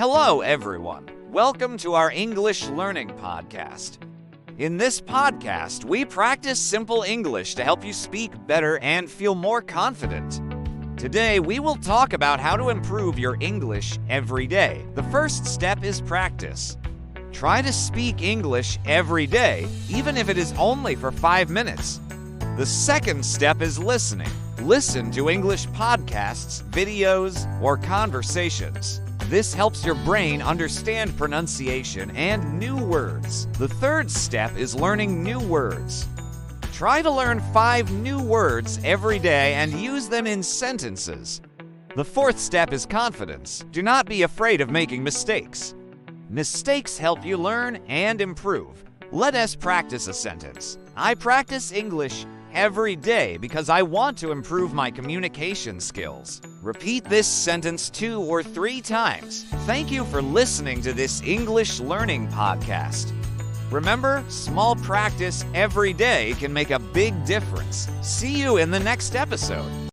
Hello, everyone. Welcome to our English Learning Podcast. In this podcast, we practice simple English to help you speak better and feel more confident. Today, we will talk about how to improve your English every day. The first step is practice. Try to speak English every day, even if it is only for 5 minutes. The second step is listening. Listen to English podcasts, videos, or conversations. This helps your brain understand pronunciation and new words. The third step is learning new words. Try to learn 5 new words every day and use them in sentences. The fourth step is confidence. Do not be afraid of making mistakes. Mistakes help you learn and improve. Let us practice a sentence. I practice English every day because I want to improve my communication skills. Repeat this sentence 2 or 3 times. Thank you for listening to this English Learning Podcast. Remember, small practice every day can make a big difference. See you in the next episode.